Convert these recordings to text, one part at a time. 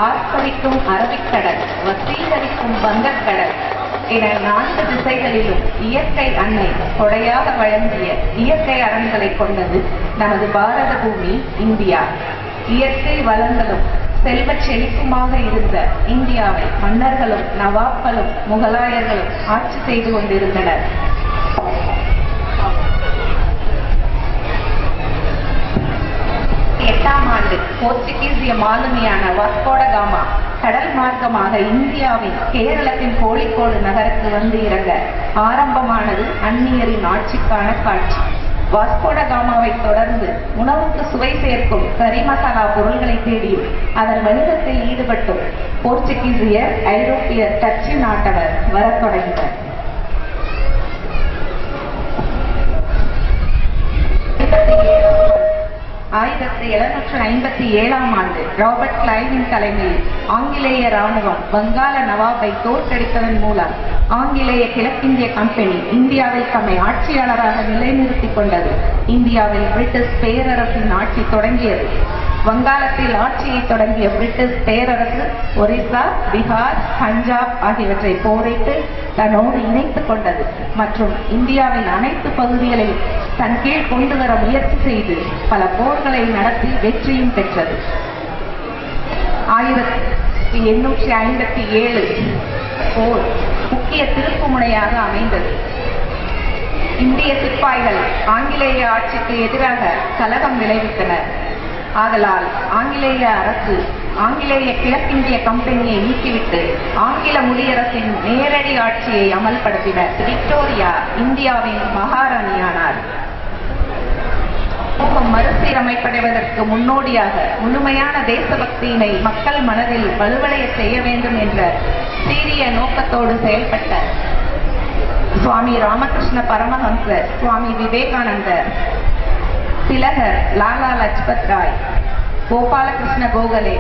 ஆர்ப்பரிக்கும் அரபிக்கடல், வசீகரிக்கும் வங்கக்கடல் என 4 திசைகளிலும் இயற்கை அன்னை கொடையாக வழங்கிய இயற்கை அரண்களை கொண்டது நமது பாரத பூமி இந்தியா. இயற்கை வளங்களும் செல்வச் செழிப்புமாக இருந்த இந்தியாவை மன்னர்களும் நவாப்களும் முகலாயர்களும் ஆட்சி செய்து கொண்டிருந்தனர். எட்டாம் ஆண்டு போர்ச்சுகீசிய மாலுமியான வாஸ்கோ ட காமா கடல் மார்க்கமாக இந்தியாவின் கேரளத்தின் கோழிக்கோடு நகருக்கு வந்து இறங்க ஆரம்பமானது அந்நியரின் ஆட்சிக்கான காட்சி. வாஸ்கோ ட காமாவை தொடர்ந்து உணவுக்கு சுவை சேர்க்கும் கறி மசாலா பொருள்களை தேடியும் அதன் வணிகத்தில் ஈடுபட்டும் போர்ச்சுகீசியர், ஐரோப்பியர், டச்சு நாட்டவர் வரத் தொடங்கினர். 1757ஆம் ஆண்டு ராபர்ட் கிளைவின் தலைமையில் ஆங்கிலேய ராணுவம் வங்காள நவாபை தோற்கடித்ததன் மூலம் ஆங்கிலேய கிழக்கிந்திய கம்பெனி இந்தியாவில் தம்மை ஆட்சியாளராக நிலைநிறுத்திக் கொண்டது. இந்தியாவில் பிரிட்டிஷ் பேரரசின் ஆட்சி தொடங்கியது. வங்காளத்தில் ஆட்சியை தொடங்கிய பிரிட்டிஷ் பேரரசு ஒரிசா, பீகார், பஞ்சாப் ஆகியவற்றை போரிட்டு தன்னோடு இணைத்துக் கொண்டது மற்றும் இந்தியாவின் அனைத்து பகுதிகளையும் தன் கீழ் கொண்டு வர முயற்சி செய்து பல போர்களை நடத்தி வெற்றியும் பெற்றது. 1857 போர் முக்கிய திருப்பு முனையாக அமைந்தது. இந்திய சிப்பாய்கள் ஆங்கிலேய ஆட்சிக்கு எதிராக கலகம் விளைவித்தனர். ஆதலால் ஆங்கிலேய அரசு ஆங்கிலேய கிழக்கிந்திய கம்பெனியை நீக்கிவிட்டு ஆங்கில முடியரசின் நேரடி ஆட்சியை அமல்படுத்தினர். விக்டோரியா இந்தியாவின் மகாராணியானார். மறுசீரமைப்படைவதற்கு முன்னோடியாக முழுமையான தேசபக்தியினை மக்கள் மனதில் வலுவடைய செய்ய வேண்டும் என்ற சீரிய நோக்கத்தோடு செயல்பட்ட சுவாமி ராமகிருஷ்ண பரமஹம்சர், சுவாமி விவேகானந்தர், திலகர், லாலா லஜ்பத் ராய், கோபாலகிருஷ்ண கோகலே,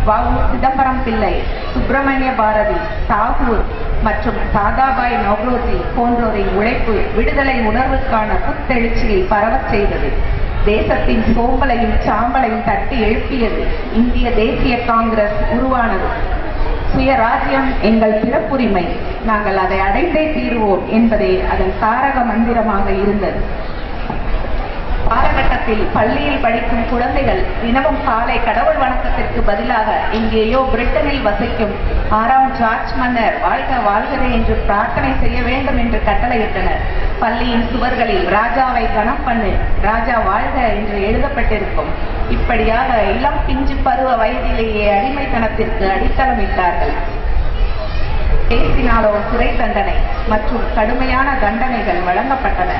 வ.உ. சிதம்பரம் பிள்ளை, சுப்பிரமணிய பாரதி, தாகூர் மற்றும் தாதாபாய் நவ்ரோஜி போன்றோரின் உழைப்பு விடுதலை உணர்வுக்கான புத்தெழுச்சியை பரவச் செய்தது. தேசத்தின் சோம்பலையும் சாம்பலையும் தட்டி எழுப்பியது. இந்திய தேசிய காங்கிரஸ் உருவானது. சுயராஜ்யம் எங்கள் பிறப்புரிமை, நாங்கள் அதை அடைந்தே தீருவோம் என்பதே அதன் தாரக மந்திரமாக இருந்தது. காலகட்டத்தில் பள்ளியில் படிக்கும் குழந்தைகள் தினமும் காலை கடவுள் வணக்கத்திற்கு பதிலாக எங்கேயோ பிரிட்டனில் வசிக்கும் 6ஆம் ஜார்ஜ் மன்னர் வாழ்க வாழ்கவே என்று பிரார்த்தனை செய்ய வேண்டும் என்று கட்டளையிட்டனர். பள்ளியின் சுவர்களில் ராஜாவை கனம் பண்ணு, ராஜா வாழ்க என்று எழுதப்பட்டிருக்கும். இப்படியாக இளம் பிஞ்சு பருவ வயதிலேயே அடிமைத்தனத்திற்கு அடித்தளமிட்டார்கள். பேசினாலோ சிறை தண்டனை மற்றும் கடுமையான தண்டனைகள் வழங்கப்பட்டன.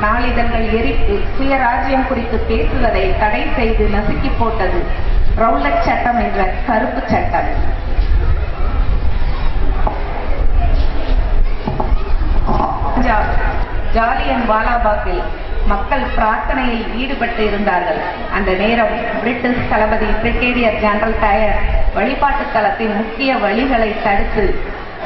நாளிதழ்கள் எரிப்பு சுயராஜ்யம் குறித்து பேசுவதை தடை செய்து நசுக்கி போட்டது ரவுலட் சட்டம் என்ற கருப்பு சட்டம். ஜாலியன் வாலாபாக்கில் மக்கள் பிரார்த்தனையில் ஈடுபட்டு இருந்தார்கள். அந்த நேரம் பிரிட்டிஷ் தளபதி பிரிகேடியர் ஜெனரல் டயர் வழிபாட்டு தளத்தின் முக்கிய வழிகளை தடுத்து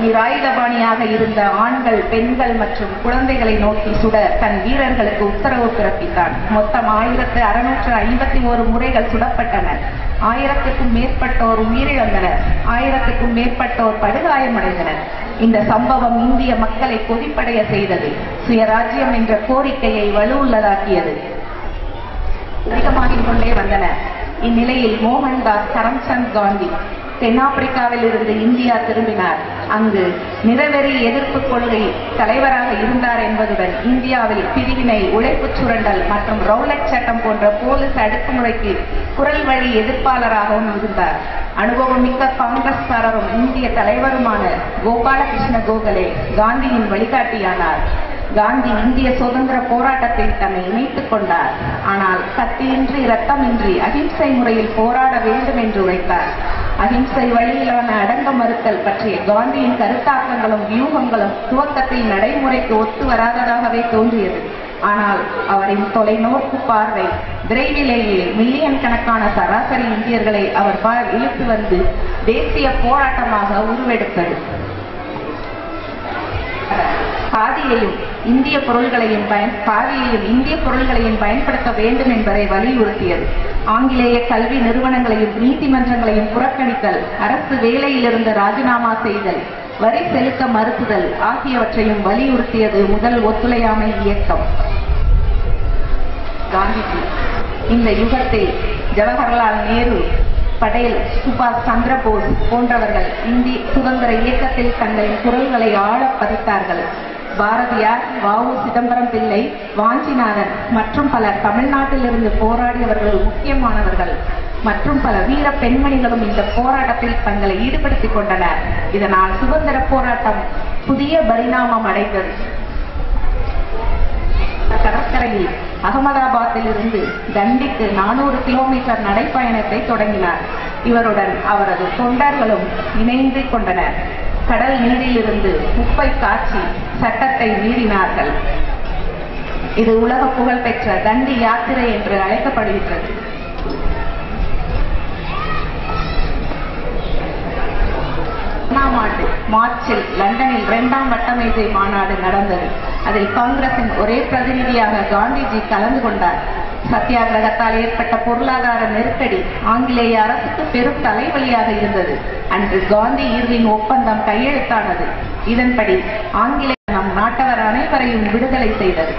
நிராயுதபாணியாக இருந்த ஆண்கள், பெண்கள் மற்றும் குழந்தைகளை நோக்கி சுட தன் வீரர்களுக்கு உத்தரவு பிறப்பித்தான். மொத்தம் 1651 முறைகள் சுடப்பட்டனர். 1000க்கும் மேற்பட்டோர் உயிரிழந்தனர். 1000க்கும் மேற்பட்டோர் படுகாயமடைந்தனர். இந்த சம்பவம் இந்திய மக்களை கொதிப்படைய செய்தது. சுயராஜ்யம் என்ற கோரிக்கையை வலுவுள்ளதாக்கியது. அதிகமாகிக் கொண்டே வந்தன. இந்நிலையில் மோகன்தாஸ் கரம்சந்த் காந்தி தென்னாப்பிரிக்காவில் இருந்து இந்தியா திரும்பினார். அங்கு நிறவெறி எதிர்ப்பு கொள்கை தலைவராக இருந்தார் என்பதுடன் இந்தியாவில் பிரிவினை, உழைப்பு சுரண்டல் மற்றும் ரவுலட் சட்டம் போன்ற போலீஸ் அடக்குமுறைக்கு குரல் வழி எதிர்ப்பாளராகவும் இருந்தார். அனுபவமிக்க காங்கிரஸ்காரரும் இந்திய தலைவருமான கோபாலகிருஷ்ண கோகலே காந்தியின் வழிகாட்டியானார். காந்தி இந்திய சுதந்திர போராட்டத்தில் தன்னை இணைத்துக் கொண்டார். ஆனால் கத்தியின்றி இரத்தமின்றி அகிம்சை முறையில் போராட வேண்டும் என்று உரைத்தார். அகிம்சை வழியிலான அடங்க மறுத்தல் பற்றிய காந்தியின் கருத்தாக்கங்களும் வியூகங்களும் துவக்கத்தில் நடைமுறைக்கு ஒத்து வராததாகவே தோன்றியது. ஆனால் அவரின் தொலைநோக்கு பார்வை விரைவிலேயே மில்லியன் கணக்கான சராசரி இந்தியர்களை அவர் இழுத்து வந்து தேசிய போராட்டமாக உருவெடுத்தது. காதியையும் இந்திய பொருள்களையும் பயன்படுத்த வேண்டும் என்பதை வலியுறுத்தியது. ஆங்கிலேய கல்வி நிறுவனங்களையும் நீதிமன்றங்களையும் புறக்கணித்தல், அரசு வேலையிலிருந்து ராஜினாமா செய்தல், வரி செலுத்த மறுத்துதல் ஆகியவற்றையும் வலியுறுத்தியது முதல் ஒத்துழையாமை இயக்கம். காந்திஜி இந்த யுகத்தில் ஜவஹர்லால் நேரு, படேல், சுபாஷ் சந்திரபோஸ் போன்றவர்கள் இந்திய சுதந்திர இயக்கத்தில் தங்களின் குரல்களை ஆழ பதித்தார்கள். பாரதியார், வ.உ. சிதம்பரம் பிள்ளை, வாஞ்சிநாதன் மற்றும் பலர் தமிழ்நாட்டிலிருந்து போராடியவர்கள் முக்கியமானவர்கள் மற்றும் பல வீர பெண்மணிகளும் இந்த போராட்டத்தில் தங்களை ஈடுபடுத்திக் கொண்டனர். இதனால் சுதந்திர போராட்டம் புதிய பரிணாமம் அடைந்தது. கடற்கரையில் அகமதாபாத்தில் இருந்து தண்டிக்கு 400 கிலோமீட்டர் நடைப்பயணத்தை தொடங்கினார். இவருடன் அவரது தொண்டர்களும் இணைந்து கொண்டனர். கடல் நீரிலிருந்து உப்பை காய்ச்சி சட்டத்தை மீறினார்கள். இது உலக புகழ் பெற்ற தண்டி யாத்திரை என்று அழைக்கப்படுகின்றது. ஆண்டு மார்ச்சில் லண்டனில் 2ஆம் வட்டமேஜை மாநாடு நடந்தது. அதில் காங்கிரசின் ஒரே பிரதிநிதியாக காந்திஜி கலந்து கொண்டார். சத்தியாகிரகத்தால் ஏற்பட்ட பொருளாதார நெருக்கடி ஆங்கிலேய அரசுக்கு பெரும் தலைவலியாக இருந்தது. அன்று காந்தி இர்வின் ஒப்பந்தம் கையெழுத்தானது. இதன்படி ஆங்கிலேய நம் நாட்டவர் அனைவரையும் விடுதலை செய்தது.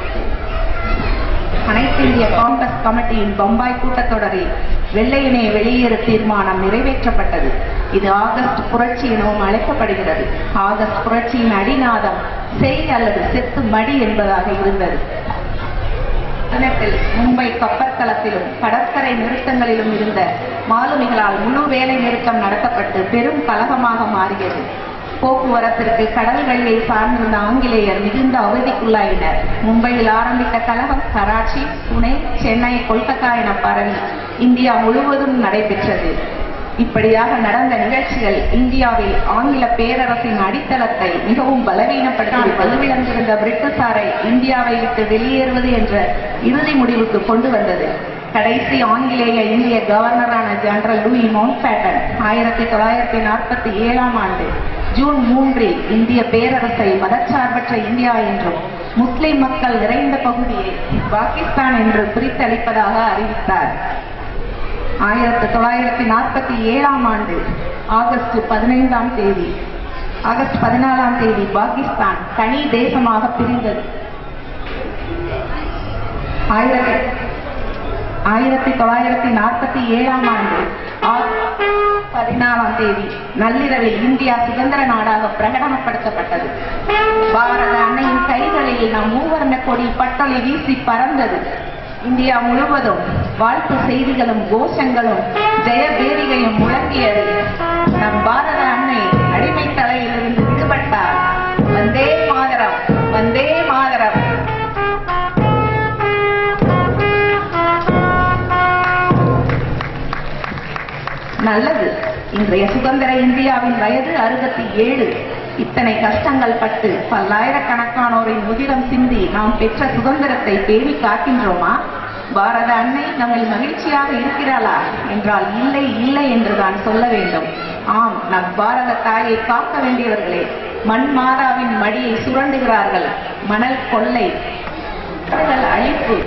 அனைத்து இந்திய காங்கிரஸ் கமிட்டியின் பம்பாய் கூட்டத்தொடரில் வெள்ளையனே வெளியேறு தீர்மானம் நிறைவேற்றப்பட்டது. இது ஆகஸ்ட் புரட்சி எனவும் அழைக்கப்படுகிறது. ஆகஸ்ட் புரட்சியின் அடிநாதம் செய் அல்லது செத்து மடி என்பதாக இருந்தது. மும்பை கப்பற்களத்திலும் கடற்கரை நிறுத்தங்களிலும் இருந்த மாலுமிகளால் முழு வேலை நிறுத்தம் நடத்தப்பட்டு பெரும் கலகமாக மாறியது. போக்குவரத்திற்கு கடல் வழியை சார்ந்திருந்த ஆங்கிலேயர் மிகுந்த அவதிக்குள்ளாயினர். மும்பையில் ஆரம்பித்த கலகம் கராச்சி, புனே, சென்னை, கொல்கத்தா என பரவி இந்தியா முழுவதும் நடைபெற்றது. இப்படியாக நடந்த நிகழ்ச்சிகள் இந்தியாவில் ஆங்கில பேரரசின் அடித்தளத்தை மிகவும் பலவீனப்படுத்தி வலுவிழந்திருந்த பிரிட்டிஷாரை இந்தியாவை விட்டு வெளியேறுவது என்ற இறுதி முடிவுக்கு கொண்டு வந்தது. கடைசி ஆங்கிலேய இந்திய கவர்னரான ஜெனரல் லூயி மவுண்ட்பேட்டன் 1947ஆம் ஆண்டு ஜூன் 3இல் இந்திய பேரரசை மதச்சார்பற்ற இந்தியா என்றும் முஸ்லிம் மக்கள் நிறைந்த பகுதியை பாகிஸ்தான் என்று பிரித்தளிப்பதாக அறிவித்தார். 1947ஆம் ஆண்டு ஆகஸ்ட் 14ஆம் தேதி பாகிஸ்தான் தனி தேசமாக பிரிந்தது. 1947ஆம் ஆண்டு 14ஆம் தேதி நள்ளிரவில் இந்தியா சுதந்திர நாடாக பிரகடனப்படுத்தப்பட்டது. பாரத அன்னையின் கைகளில் நம் மூவர்ண கொடி பட்டொலி வீசி பறந்தது. இந்தியா முழுவதும் வாழ்த்து செய்திகளும் கோஷங்களும் ஜெயபேரிகையும் முழங்கியது. நம் பாரத அன்னை அடிமை தலையிலிருந்து விடுபட்டார். வந்தே மாதரம், வந்தே மாதரம். நல்லது. இன்றைய சுதந்திர இந்தியாவின் வயது 67. இத்தனை கஷ்டங்கள் பட்டு பல்லாயிரக்கணக்கானோரின் உதிரம் சிந்தி நாம் பெற்ற சுதந்திரத்தை பேணி காக்கின்றோமா? பாரத அன்னை நம்மில் மகிழ்ச்சியாக இருக்கிறாளா என்றால் இல்லை, இல்லை என்று தான் சொல்ல வேண்டும். ஆம், நம் பாரத தாயை காக்க வேண்டியவர்களே. மண் மாதாவின் மடியை சுரண்டுகிறார்கள். மணல் கொள்ளை, அழிப்பு,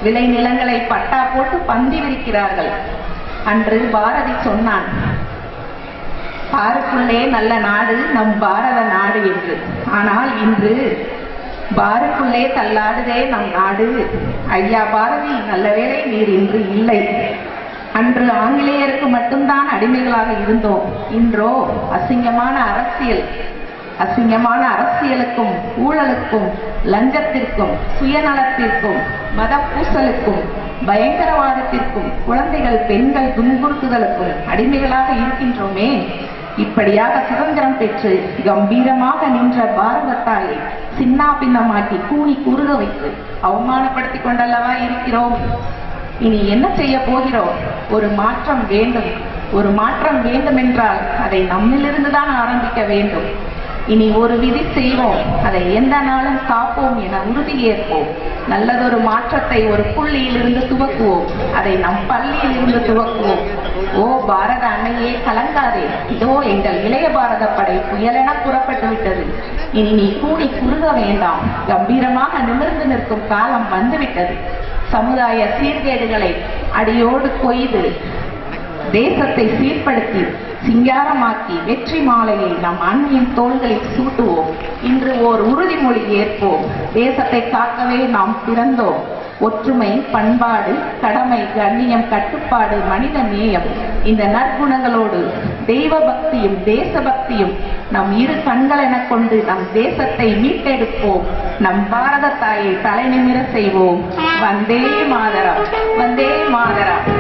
விளை நிலங்களை பட்டா போட்டு பந்தி விரிக்கிறார்கள். அன்று பாரதி சொன்னான், பாருக்குள்ளே நல்ல நாடு நம் பாரத நாடு என்று. ஆனால் இன்று பாருக்குள்ளே தள்ளாடுதே நம் நாடு. ஐயா பாரதி, நல்ல வேளை நீர் இன்று இல்லை. அன்று ஆங்கிலேயருக்கு மட்டும்தான் அடிமைகளாக இருந்தோம். இன்றோ அசிங்கமான அரசியலுக்கும் ஊழலுக்கும் லஞ்சத்திற்கும் சுயநலத்திற்கும் மத பூசலுக்கும் பயங்கரவாதத்திற்கும் குழந்தைகள் பெண்கள் துன்புறுத்துதலுக்கும் அடிமைகளாக இருக்கின்றோமே. இப்படியாக சுதந்திரம் பெற்று கம்பீரமாக நின்ற பாரதத்தாயை சின்னா பின்னமாக்கி கூனி குறுக வைத்து அவமானப்படுத்திக் கொண்டல்லவா இருக்கிறோம். இனி என்ன செய்ய போகிறோம்? ஒரு மாற்றம் வேண்டும். ஒரு மாற்றம் வேண்டுமென்றால் அதை நம்மிலிருந்துதான் ஆரம்பிக்க வேண்டும். இனி ஒரு விதி செய்வோம், அதை எந்த நாளும் காப்போம் என உறுதியேற்போம். நல்லதொரு மாற்றத்தை ஒரு புள்ளியிலிருந்து துவக்குவோம். அதை நம் பள்ளியில் இருந்து துவக்குவோம். ஓ பாரத அன்னையே கலங்காதே, இதோ எங்கள் இளைய பாரத படை புயலென புறப்பட்டு விட்டது. இனி நீ கூடி குறுக வேண்டாம், கம்பீரமாக நிமிர்ந்து நிற்கும் காலம் வந்துவிட்டது. சமுதாய சீர்கேடுகளை அடியோடு கொய்து தேசத்தை சீர்படுத்தி சிங்காரமாக்கி வெற்றி மாலையை நம் அன்னையின் தோள்களில் சூட்டுவோம். இன்று ஓர் உறுதிமொழி ஏற்போம். தேசத்தை காக்கவே நாம் பிறந்தோம். ஒற்றுமை, பண்பாடு, கடமை, கண்ணியம், கட்டுப்பாடு, மனித நேயம், இந்த நற்குணங்களோடு தெய்வ பக்தியும் தேசபக்தியும் நம் இரு கண்கள் என கொண்டு நம் தேசத்தை மீட்டெடுப்போம். நம் பாரத தாயை தலை நிமிர செய்வோம். வந்தே மாதரம், வந்தே மாதரம்.